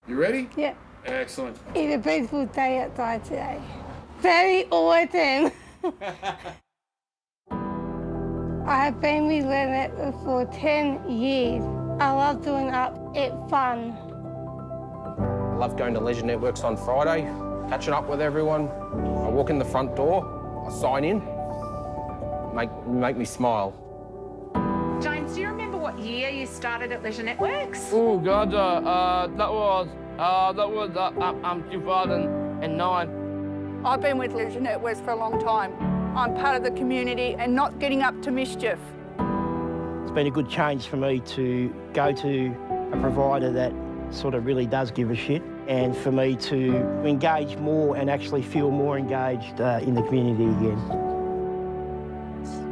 You ready? Yeah. Excellent. It's a beautiful day outside today. Very autumn. I have been with Leisure Networks for 10 years. I love doing up. It's fun. I love going to Leisure Networks on Friday, catching up with everyone. I walk in the front door, I sign in, make me smile. James, do you remember what year you started at Leisure Networks? Oh God, that was 2009. I've been with Leisure Networks for a long time. I'm part of the community and not getting up to mischief. It's been a good change for me to go to a provider that sort of really does give a shit, and for me to engage more and actually feel more engaged in the community again.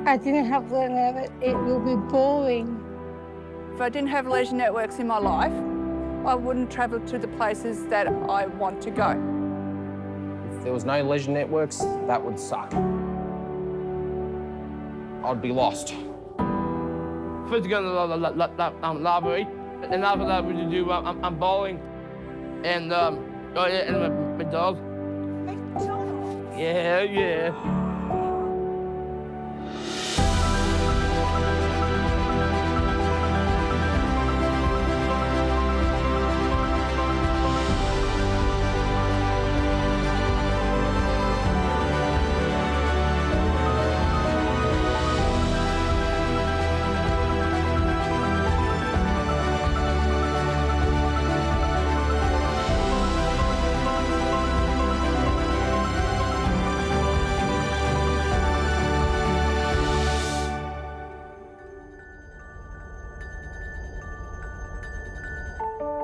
I didn't have Leisure Networks, it will be boring. If I didn't have Leisure Networks in my life, I wouldn't travel to the places that I want to go. If there was no Leisure Networks, that would suck. I'd be lost. First go to the library, and after that we do bowling, and McDonald's. McDonald's? Yeah.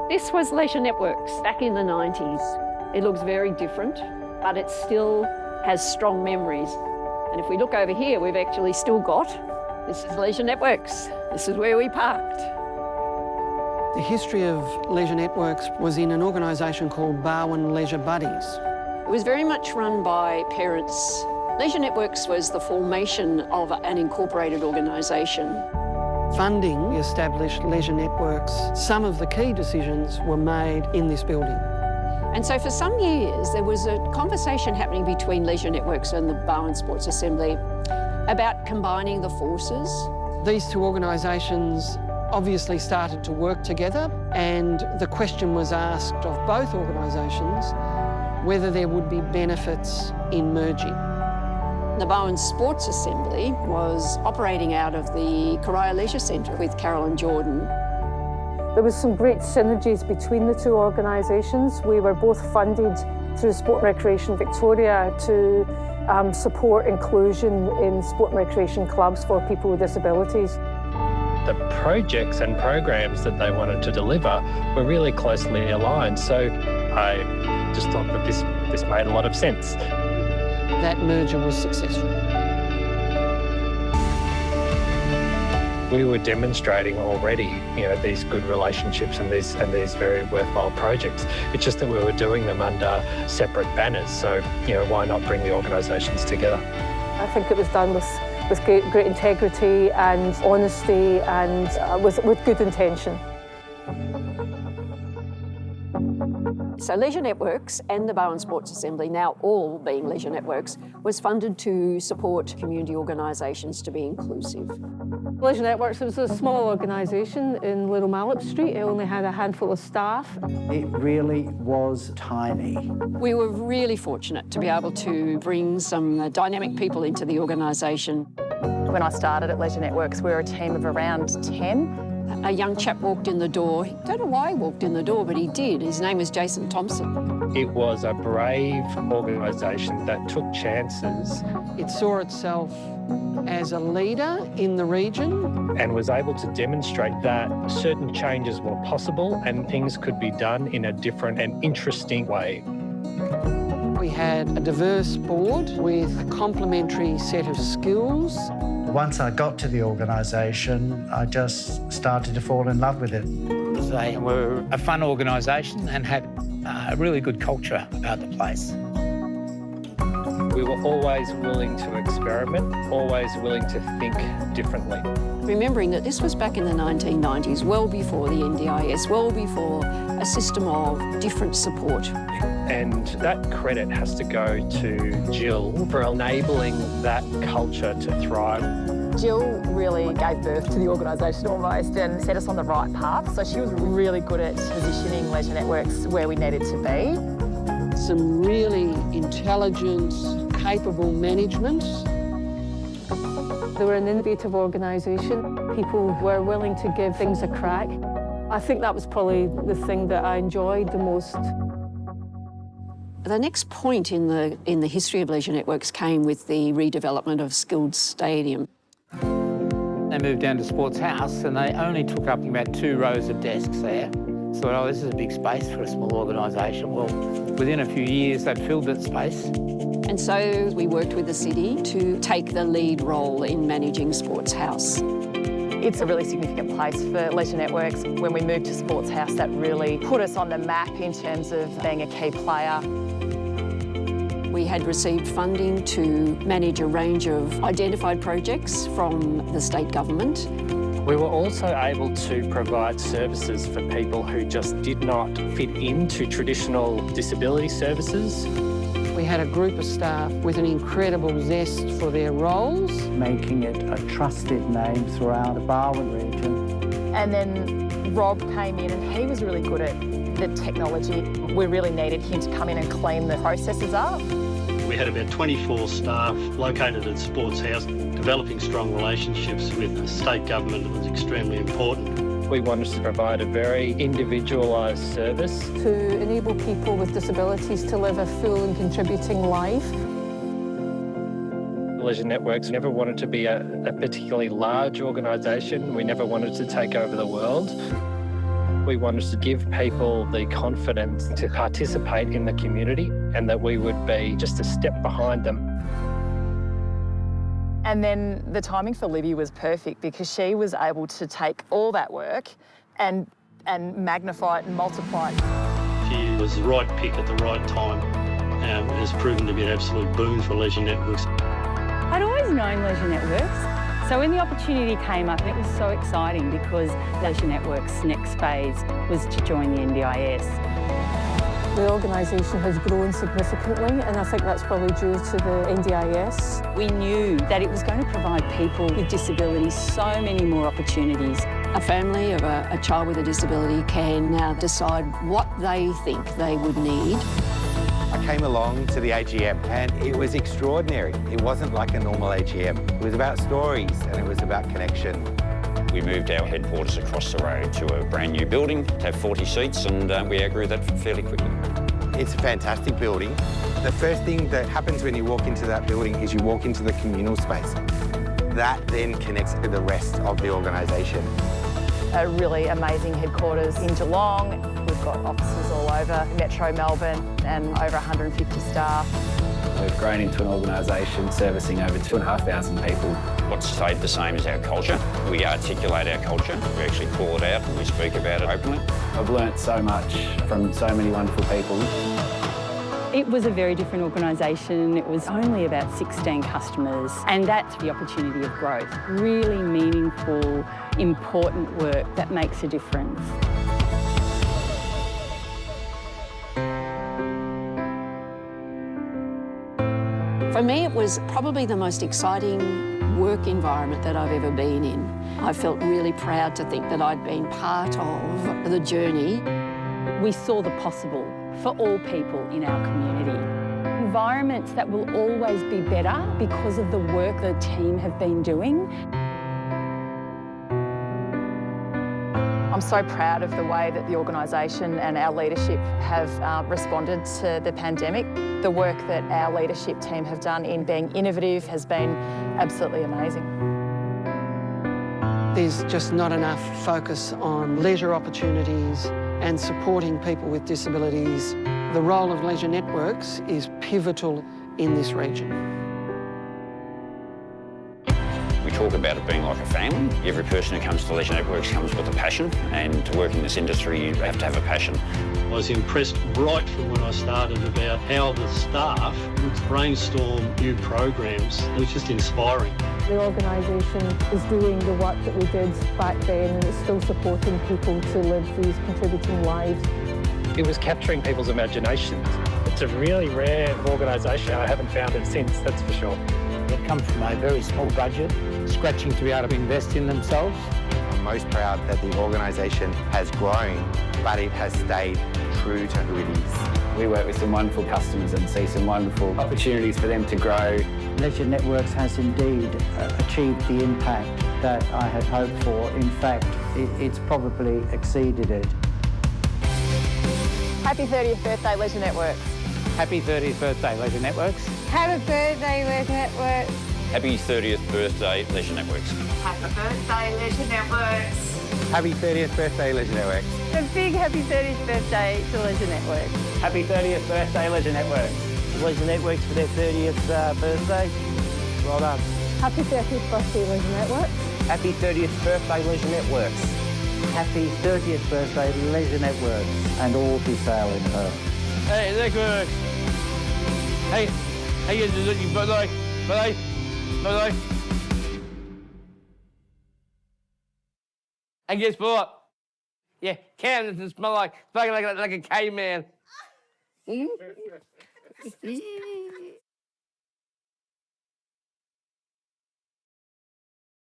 This was Leisure Networks back in the 90s. It looks very different, but it still has strong memories. And if we look over here, we've actually still got, this is Leisure Networks. This is where we parked. The history of Leisure Networks was in an organisation called Barwon Leisure Buddies. It was very much run by parents. Leisure Networks was the formation of an incorporated organisation. Funding established Leisure Networks. Some of the key decisions were made in this building. And so for some years, there was a conversation happening between Leisure Networks and the Barwon Sports Assembly about combining the forces. These two organisations obviously started to work together, and the question was asked of both organisations whether there would be benefits in merging. The Barwon Sports Assembly was operating out of the Corio Leisure Centre with Carolyn Jordan. There was some great synergies between the two organisations. We were both funded through Sport and Recreation Victoria to support inclusion in sport and recreation clubs for people with disabilities. The projects and programs that they wanted to deliver were really closely aligned, so I just thought that this made a lot of sense. That merger was successful. We were demonstrating already, these good relationships and these very worthwhile projects. It's just that we were doing them under separate banners. So, why not bring the organisations together? I think it was done with great integrity and honesty and with good intention. So Leisure Networks and the Barwon Sports Assembly, now all being Leisure Networks, was funded to support community organisations to be inclusive. Leisure Networks was a small organisation in Little Mallop Street. It only had a handful of staff. It really was tiny. We were really fortunate to be able to bring some dynamic people into the organisation. When I started at Leisure Networks, we were a team of around 10. A young chap walked in the door. I don't know why he walked in the door, but he did. His name was Jason Thompson. It was a brave organisation that took chances. It saw itself as a leader in the region. And was able to demonstrate that certain changes were possible and things could be done in a different and interesting way. We had a diverse board with a complementary set of skills. Once I got to the organisation, I just started to fall in love with it. They were a fun organisation and had a really good culture about the place. We were always willing to experiment, always willing to think differently. Remembering that this was back in the 1990s, well before the NDIS, well before a system of different support. And that credit has to go to Jill for enabling that culture to thrive. Jill really gave birth to the organisation almost and set us on the right path. So she was really good at positioning Leisure Networks where we needed to be. Some really intelligent, capable management. They were an innovative organisation. People were willing to give things a crack. I think that was probably the thing that I enjoyed the most. The next point in the history of Leisure Networks came with the redevelopment of Skilled Stadium. They moved down to Sports House and they only took up about 2 rows of desks there. So, oh, this is a big space for a small organisation. Well, within a few years, they'd filled that space. And so we worked with the city to take the lead role in managing Sports House. It's a really significant place for Leisure Networks. When we moved to Sports House, that really put us on the map in terms of being a key player. We had received funding to manage a range of identified projects from the state government. We were also able to provide services for people who just did not fit into traditional disability services. We had a group of staff with an incredible zest for their roles. Making it a trusted name throughout the Barwon region. And then Rob came in and he was really good at the technology. We really needed him to come in and clean the processes up. We had about 24 staff located at Sports House. Developing strong relationships with the state government was extremely important. We wanted to provide a very individualised service. To enable people with disabilities to live a full and contributing life. Leisure Networks never wanted to be a particularly large organisation. We never wanted to take over the world. We wanted to give people the confidence to participate in the community and that we would be just a step behind them. And then the timing for Libby was perfect because she was able to take all that work and magnify it and multiply it. She was the right pick at the right time and has proven to be an absolute boon for Leisure Networks. I'd always known Leisure Networks, so when the opportunity came up, it was so exciting because Leisure Networks' next phase was to join the NDIS. The organisation has grown significantly and I think that's probably due to the NDIS. We knew that it was going to provide people with disabilities so many more opportunities. A family of a child with a disability can now decide what they think they would need. I came along to the AGM and it was extraordinary. It wasn't like a normal AGM. It was about stories and it was about connection. We moved our headquarters across the road to a brand new building to have 40 seats and we outgrew that fairly quickly. It's a fantastic building. The first thing that happens when you walk into that building is you walk into the communal space. That then connects to the rest of the organisation. A really amazing headquarters in Geelong. We've got offices all over Metro Melbourne and over 150 staff. We've grown into an organisation servicing over 2,500 people. What's stayed the same is our culture. We articulate our culture. We actually call it out and we speak about it openly. I've learnt so much from so many wonderful people. It was a very different organisation. It was only about 16 customers, and that's the opportunity of growth. Really meaningful, important work that makes a difference. For me, it was probably the most exciting work environment that I've ever been in. I felt really proud to think that I'd been part of the journey. We saw the possible for all people in our community. Environments that will always be better because of the work the team have been doing. I'm so proud of the way that the organisation and our leadership have responded to the pandemic. The work that our leadership team have done in being innovative has been absolutely amazing. There's just not enough focus on leisure opportunities and supporting people with disabilities. The role of Leisure Networks is pivotal in this region. We talk about it being like a family. Every person who comes to Leisure Networks comes with a passion, and to work in this industry you have to have a passion. I was impressed right from when I started about how the staff would brainstorm new programs. It was just inspiring. The organisation is doing the work that we did back then and it's still supporting people to live these contributing lives. It was capturing people's imaginations. It's a really rare organisation. I haven't found it since, that's for sure. They come from a very small budget, scratching to be able to invest in themselves. I'm most proud that the organisation has grown, but it has stayed true to who it is. We work with some wonderful customers and see some wonderful opportunities for them to grow. Leisure Networks has indeed achieved the impact that I had hoped for. In fact, it's probably exceeded it. Happy 30th birthday, Leisure Networks. Happy 30th birthday, Leisure Networks. Happy birthday, Leisure Networks. Happy 30th birthday, Leisure Networks. Happy birthday, Leisure Networks. Happy 30th birthday, Leisure Networks. A big happy 30th birthday to Leisure Networks. Happy 30th birthday, Leisure Networks. Leisure Networks for their 30th birthday. Well done. Happy 30th birthday, Leisure Networks. Happy 30th birthday, Leisure Networks. Happy 30th birthday, Leisure Networks, and all who sail in her. Hey, Networks. Hey, you birthday. And guess what? Yeah, Cam doesn't smell like a caveman.